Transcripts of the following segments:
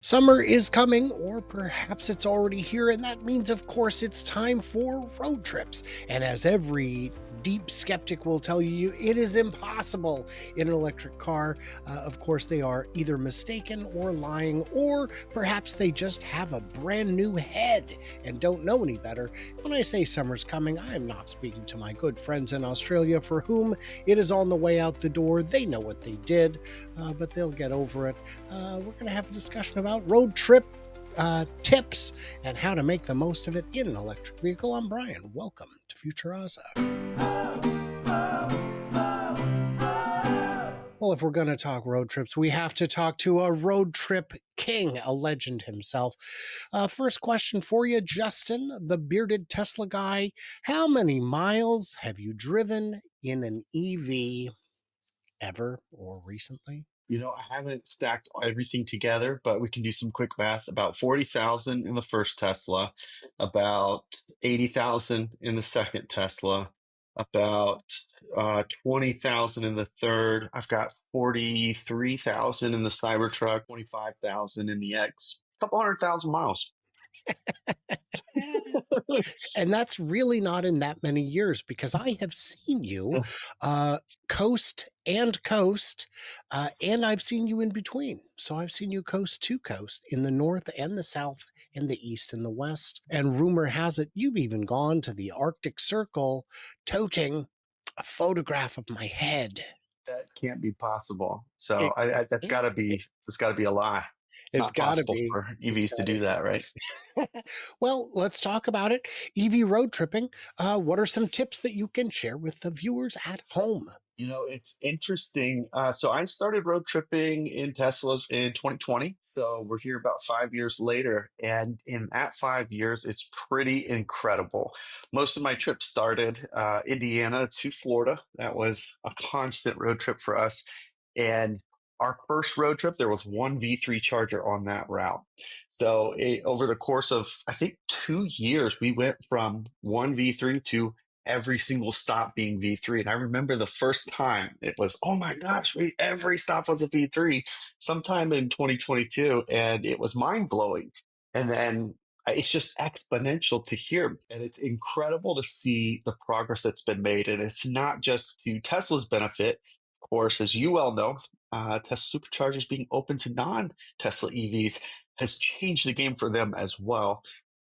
Summer is coming, or perhaps it's already here, and that means, of course, it's time for road trips. And as every deep skeptic will tell you, it is impossible in an electric car. Of course, they are either mistaken or lying, or perhaps they just have a brand new head and don't know any better. When I say summer's coming, I am not speaking to my good friends in Australia for whom it is on the way out the door. They know what they did, but they'll get over it. We're going to have a discussion about road trip tips and how to make the most of it in an electric vehicle. I'm Brian. Welcome to Futuraza. Well, if we're going to talk road trips, we have to talk to a road trip king, a legend himself. First question for you, Justin, the bearded Tesla guy. How many miles have you driven in an EV ever or recently? I haven't stacked everything together, but we can do some quick math. About 40,000 in the first Tesla, about 80,000 in the second Tesla, about 20,000 in the third. I've got 43,000 in the Cybertruck, 25,000 in the X, a couple 100,000 miles. And that's really not in that many years because I have seen you uh, coast and coast, and I've seen you in between. So I've seen you coast to coast in the north and the south and the east and the west. And rumor has it you've even gone to the Arctic Circle toting a photograph of my head. That can't be possible. So It, that's got to be a lie. It's it's not got to possible be. for It's EVs to got do that, right? to. Well, let's talk about it. EV road tripping. What are some tips that you can share with the viewers at home? It's interesting. So I started road tripping in Teslas in 2020. So we're here about 5 years later. And in that 5 years, it's pretty incredible. Most of my trips started Indiana to Florida. That was a constant road trip for us. And our first road trip, there was one V3 charger on that route. So over the course of, I think, 2 years, we went from one V3 to every single stop being V3. And I remember the first time it was, oh my gosh, every stop was a V3 sometime in 2022. And it was mind blowing. And then it's just exponential to hear. And it's incredible to see the progress that's been made. And it's not just to Tesla's benefit. Of course, as you well know, Tesla superchargers being open to non Tesla EVs has changed the game for them as well.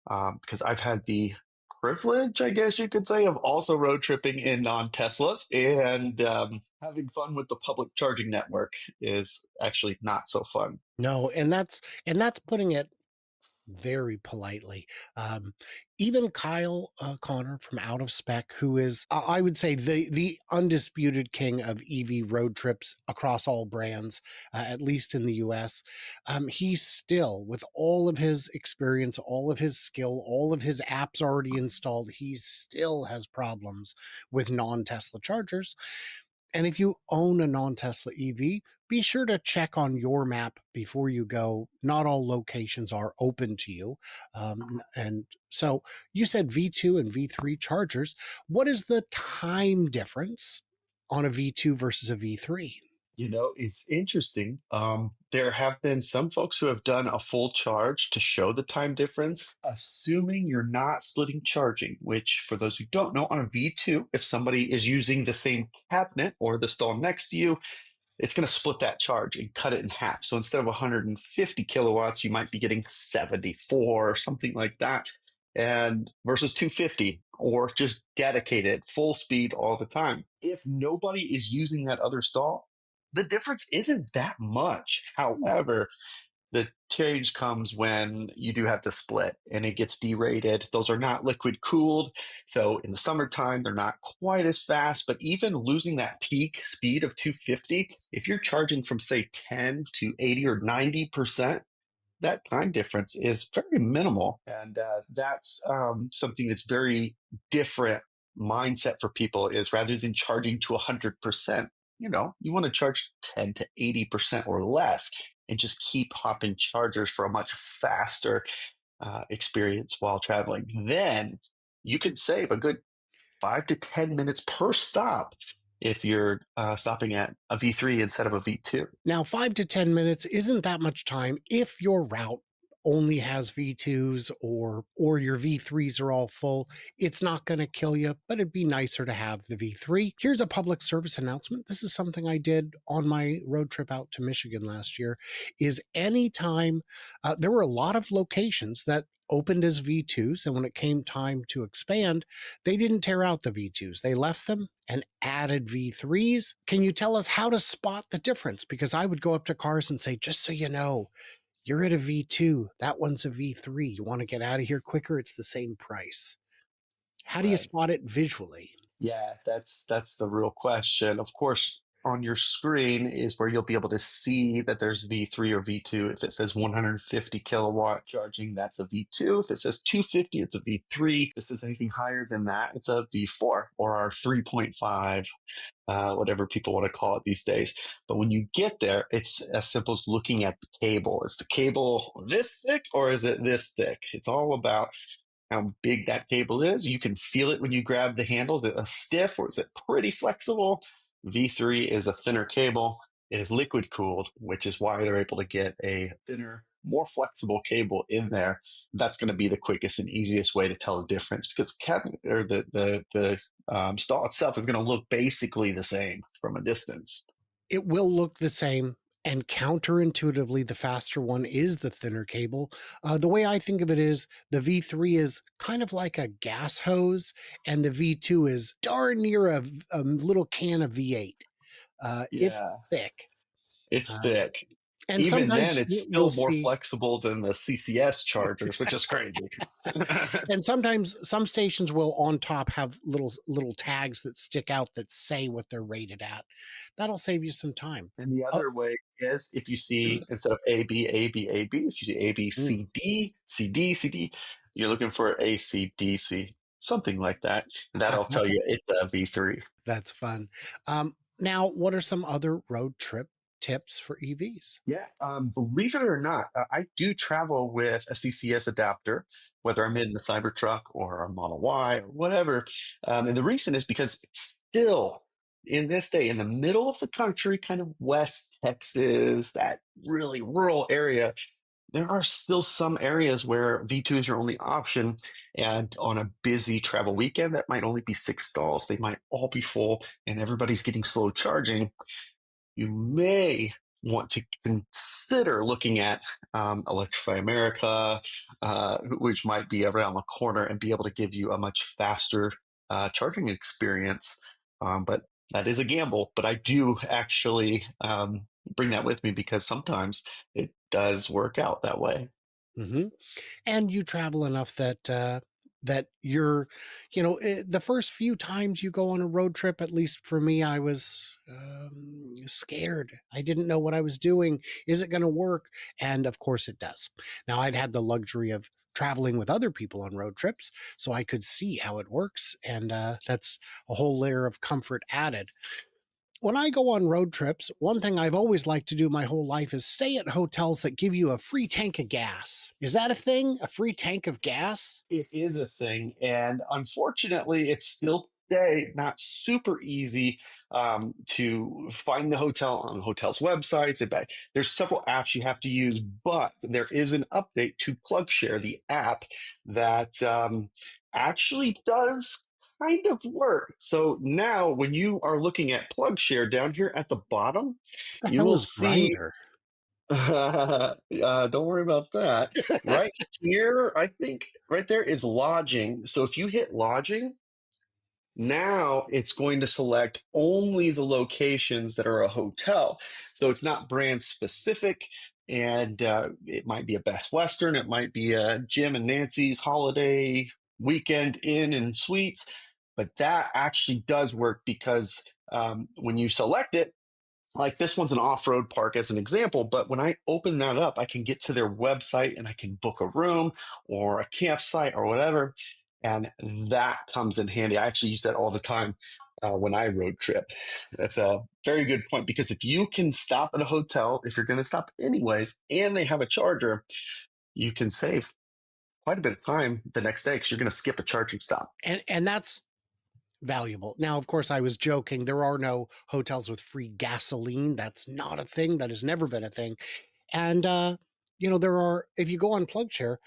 Because I've had the privilege, I guess you could say, of also road tripping in non Teslas, and having fun with the public charging network is actually not so fun. No, and that's putting it very politely. Um, Even Kyle Connor from Out of Spec, who is, I would say, the undisputed king of EV road trips across all brands, at least in the US. He's still, with all of his experience, all of his skill, all of his apps already installed, he still has problems with non-Tesla chargers. And if you own a non Tesla EV, be sure to check on your map before you go. Not all locations are open to you. And so you said V2 and V3 chargers. What is the time difference on a V2 versus a V3? It's interesting. There have been some folks who have done a full charge to show the time difference, assuming you're not splitting charging, which, for those who don't know, on a V2, if somebody is using the same cabinet or the stall next to you, it's going to split that charge and cut it in half. So instead of 150 kilowatts, you might be getting 74 or something like that, and versus 250 or just dedicated full speed all the time. If nobody is using that other stall, the difference isn't that much. However, the change comes when you do have to split and it gets derated. Those are not liquid cooled. So in the summertime, they're not quite as fast, but even losing that peak speed of 250, if you're charging from say 10 to 80 or 90%, that time difference is very minimal. And that's something that's very different mindset for people is rather than charging to 100%, you want to charge 10 to 80% or less and just keep hopping chargers for a much faster experience while traveling. Then you could save a good 5 to 10 minutes per stop if you're stopping at a V3 instead of a V2. Now, 5 to 10 minutes isn't that much time if your route only has V2s or your V3s are all full. It's not going to kill you, but it'd be nicer to have the V3. Here's a public service announcement. This is something I did on my road trip out to Michigan last year. Is anytime there were a lot of locations that opened as V2s, and when it came time to expand, they didn't tear out the V2s. They left them and added V3s. Can you tell us how to spot the difference? Because I would go up to cars and say, just so you know, you're at a V2. That one's a V3. You want to get out of here quicker? It's the same price. How do you Right. spot it visually? Yeah, that's the real question. Of course, on your screen is where you'll be able to see that there's V3 or V2. If it says 150 kilowatt charging, that's a V2. If it says 250, it's a V3. If it says anything higher than that, it's a V4 or our 3.5, whatever people want to call it these days. But when you get there, it's as simple as looking at the cable. Is the cable this thick or is it this thick? It's all about how big that cable is. You can feel it when you grab the handle. Is it a stiff or is it pretty flexible? V3 is a thinner cable. It is liquid cooled, which is why they're able to get a thinner, more flexible cable in there. That's going to be the quickest and easiest way to tell the difference because the cabinet or the stall itself is going to look basically the same from a distance. It will look the same. And counterintuitively, the faster one is the thinner cable. The way I think of it is the V3 is kind of like a gas hose, and the V2 is darn near a little can of V8. It's Yeah, thick. it's Um, thick. and Even then, sometimes it's you'll still more see, flexible than the CCS chargers, which is crazy. and sometimes some stations will on top have little tags that stick out that say what they're rated at. That'll save you some time. And the Uh, other way is if you see instead of A, B, A, B, A, B, if you see A, B, mm, C, D, C, D, C, D, you're looking for A, C, D, C, something like that. That'll tell you it's a V3. that's fun. Now, what are some other road trip tips for EVs? Yeah, believe it or not, I do travel with a CCS adapter, whether I'm in the Cybertruck or a Model Y or whatever. And the reason is because it's still in this day, in the middle of the country, kind of West Texas, that really rural area, there are still some areas where V2 is your only option. And on a busy travel weekend, that might only be six stalls. They might all be full and everybody's getting slow charging. You may want to consider looking at Electrify America, which might be around the corner and be able to give you a much faster charging experience. But that is a gamble. But I do actually bring that with me because sometimes it does work out that way. Mhm. And you travel enough that that you're, the first few times you go on a road trip, at least for me, I was scared. I didn't know what I was doing. Is it going to work? And of course, it does. Now, I'd had the luxury of traveling with other people on road trips, so I could see how it works, and that's a whole layer of comfort added. When I go on road trips, one thing I've always liked to do my whole life is stay at hotels that give you a free tank of gas. Is that a thing? A free tank of gas? It is a thing, and unfortunately, it's still today not super easy to find the hotel on hotels' websites. There's several apps you have to use, but there is an update to PlugShare, the app that actually does kind of work. So now, when you are looking at PlugShare down here at the bottom, The you hell will is see grinder? don't worry about that. Right here, I think right there is lodging. So if you hit lodging, now it's going to select only the locations that are a hotel. So it's not brand specific. And it might be a Best Western, it might be a Jim and Nancy's Holiday Weekend Inn and Suites. But that actually does work because when you select it, like this one's an off-road park as an example, but when I open that up, I can get to their website and I can book a room or a campsite or whatever. And that comes in handy. I actually use that all the time when I road trip. That's a very good point because if you can stop at a hotel, if you're going to stop anyways, and they have a charger, you can save quite a bit of time the next day because you're going to skip a charging stop. And that's valuable. Now, of course, I was joking. There are no hotels with free gasoline. That's not a thing. That has never been a thing. And, there are, if you go on PlugShare,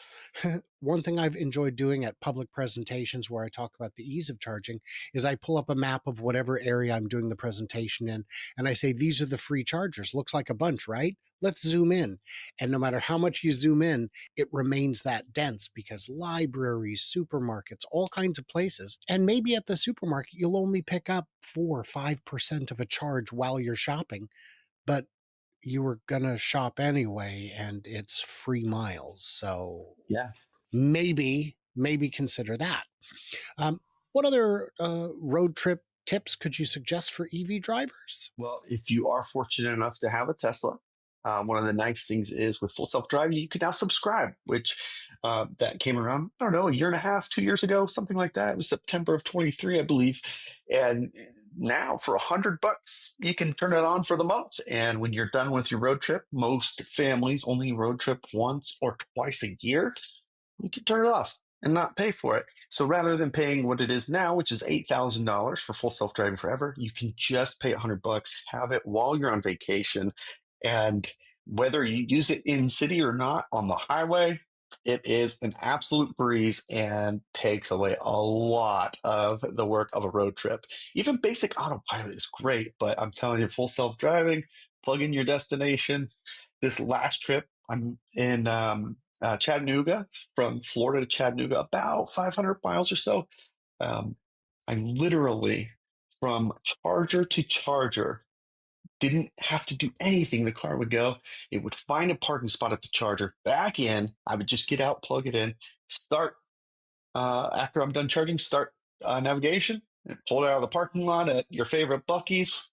one thing I've enjoyed doing at public presentations where I talk about the ease of charging is I pull up a map of whatever area I'm doing the presentation in, and I say, these are the free chargers. Looks like a bunch, right? Let's zoom in. And no matter how much you zoom in, it remains that dense because libraries, supermarkets, all kinds of places. And maybe at the supermarket, you'll only pick up 4 or 5% of a charge while you're shopping. But you were gonna shop anyway, and it's free miles. So Yeah. maybe consider that. Um, what other road trip tips could you suggest for EV drivers? Well, if you are fortunate enough to have a Tesla, one of the nice things is with full self driving, you can now subscribe, which that came around, I don't know, a year and a half, 2 years ago, something like that. It was September of 23, I believe. And now for $100, you can turn it on for the month. And when you're done with your road trip, most families only road trip once or twice a year. You can turn it off and not pay for it. So rather than paying what it is now, which is $8,000 for full self driving forever, you can just pay $100, have it while you're on vacation, and whether you use it in city or not on the highway, it is an absolute breeze and takes away a lot of the work of a road trip. Even basic autopilot is great, but I'm telling you, full self driving, plug in your destination. This last trip, I'm in Chattanooga, from Florida to Chattanooga, about 500 miles or so. Um, I literally, from charger to charger, didn't have to do anything. The car would go, it would find a parking spot at the charger, back in. I would just get out, plug it in, start. After I'm done charging, start navigation, pull it out of the parking lot at your favorite Bucky's,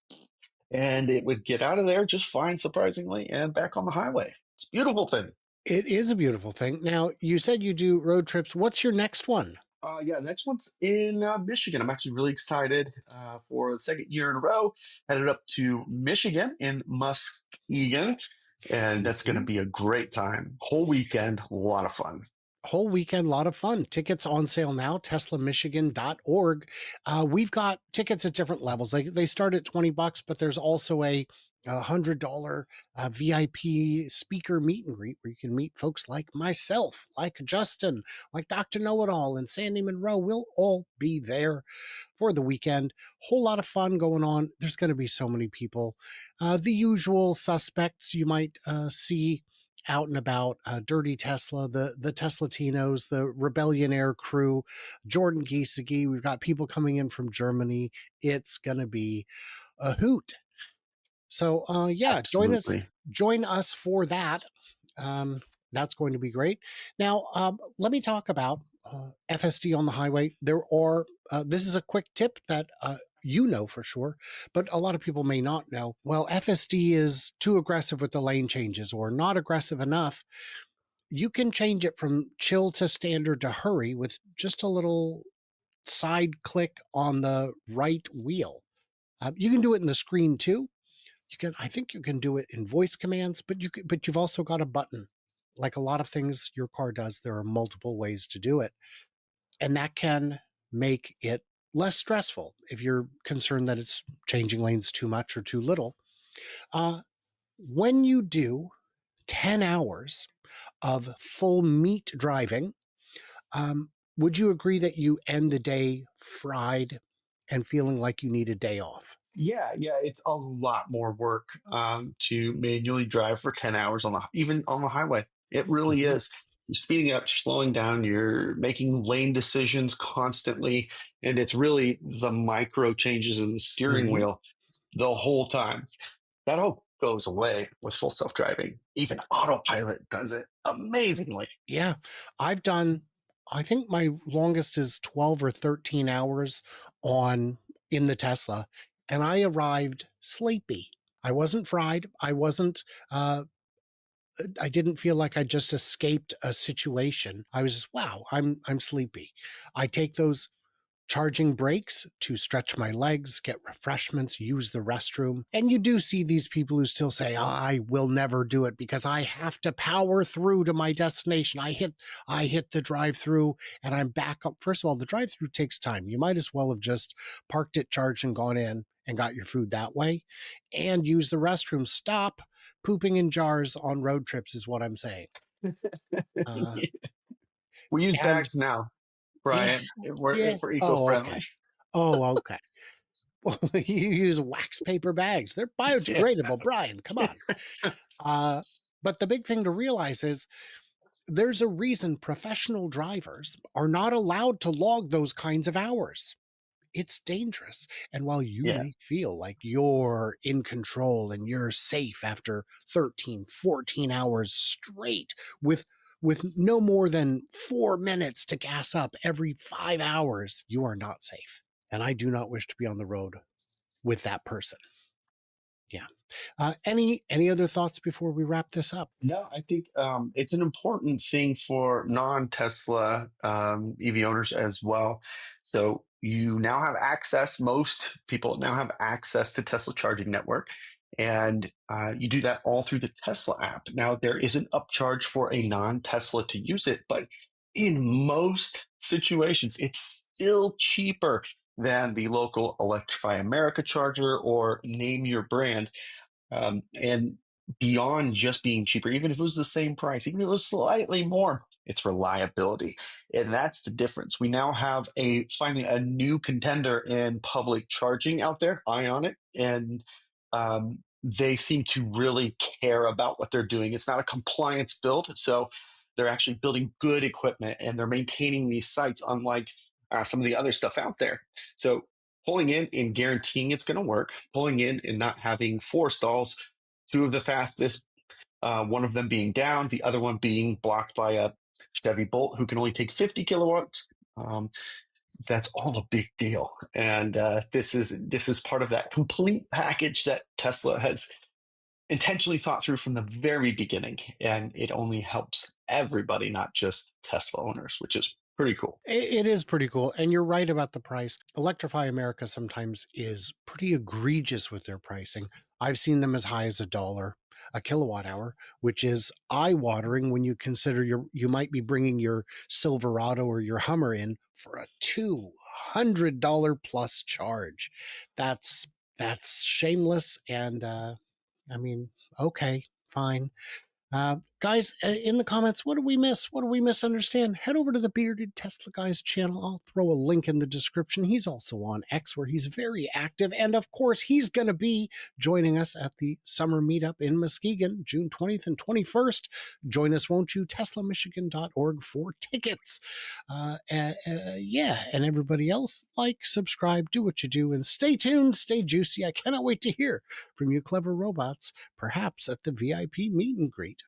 and it would get out of there just fine, surprisingly, and back on the highway. It's a beautiful thing. It is a beautiful thing. Now, you said you do road trips. What's your next one? Yeah, next one's in Michigan. I'm actually really excited for the second year in a row. Headed up to Michigan in Muskegon, and that's going to Mhm. be a great time. Whole weekend, a lot of fun. Whole weekend, a lot of fun. Tickets on sale now, teslamichigan.org. We've got tickets at different levels. They start at $20, but there's also a $100 VIP speaker meet and greet where you can meet folks like myself, like Justin, like Dr. Know It All, and Sandy Monroe. We'll all be there for the weekend. Whole lot of fun going on. There's going to be so many people. The usual suspects you might see out and about, Dirty Tesla, the Teslatinos, the Rebellion Air crew, Jordan Giesecke. We've got people coming in from Germany. It's going to be a hoot. So yeah, Absolutely. join us for that. Um, that's going to be great. Now, let me talk about FSD on the highway. There are this is a quick tip that you know for sure, but a lot of people may not know. Well, FSD is too aggressive with the lane changes or not aggressive enough. You can change it from chill to standard to hurry with just a little side click on the right wheel. You can do it in the screen too. I think you can do it in voice commands, but you've also got a button. Like a lot of things your car does, there are multiple ways to do it. And that can make it less stressful if you're concerned that it's changing lanes too much or too little. Uh, when you do 10 hours of full meat driving, would you agree that you end the day fried and feeling like you need a day off? Yeah, it's a lot more work to manually drive for 10 hours on the even on the highway. It really Mhm. is. You're speeding up, slowing down, you're making lane decisions constantly, and it's really the micro changes in the steering Mhm. wheel the whole time. That all goes away with full self driving. Even autopilot does it amazingly. Yeah. I've done I think my longest is 12 or 13 hours on in the Tesla, and I arrived sleepy. I wasn't fried. Uh I didn't feel like I just escaped a situation. I was just, wow, I'm sleepy. I take those charging breaks to stretch my legs, get refreshments, use the restroom. And you do see these people who still say, I will never do it because I have to power through to my destination. I hit the drive-through and I'm back up. First of all, the drive-through takes time. You might as well have just parked it, charged, and gone in and got your food that way and use the restroom. Stop pooping in jars on road trips is what I'm saying. Uh, We use and bags now, yeah, Brian. yeah. We're Oh, eco-friendly. okay. Oh, okay. Well, you use wax paper bags. They're Yeah. biodegradable, Brian. Come on. Uh, but the big thing to realize is there's a reason professional drivers are not allowed to log those kinds of hours. It's dangerous. And while you Yeah. may feel like you're in control and you're safe after 13, 14 hours straight with no more than 4 minutes to gas up every 5 hours, you are not safe. And I do not wish to be on the road with that person. Yeah. Any other thoughts before we wrap this up? No, I think it's an important thing for non-Tesla EV owners as well. So you now have access. Most people now have access to Tesla charging network, and you do that all through the Tesla app. Now there is an upcharge for a non-Tesla to use it, but in most situations, it's still cheaper than the local Electrify America charger or name your brand. And beyond just being cheaper, even if it was the same price, even if it was slightly more, it's reliability. And that's the difference. We now have finally a new contender in public charging out there, Ionic, and they seem to really care about what they're doing. It's not a compliance build. So they're actually building good equipment and they're maintaining these sites, unlike some of the other stuff out there. So pulling in and guaranteeing it's going to work, pulling in and not having four stalls, two of the fastest, one of them being down, the other one being blocked by a Chevy Bolt who can only take 50 kilowatts. That's all a big deal, and this is part of that complete package that Tesla has intentionally thought through from the very beginning, and it only helps everybody, not just Tesla owners, which is pretty cool. It is pretty cool. And you're right about the price. Electrify America sometimes is pretty egregious with their pricing. I've seen them as high as $1 a kilowatt hour, which is eye watering when you consider you might be bringing your Silverado or your Hummer in for a $200 plus charge. That's that's shameless. And I mean, okay, fine. Guys, in the comments, what do we miss? What do we misunderstand? Head over to the Bearded Tesla Guys channel. I'll throw a link in the description. He's also on X, where he's very active. And of course, he's going to be joining us at the summer meetup in Muskegon, June 20th and 21st. Join us, won't you? TeslaMichigan.org for tickets. Yeah, and everybody else, like, subscribe, do what you do, and stay tuned, stay juicy. I cannot wait to hear from you clever robots, perhaps at the VIP meet and greet.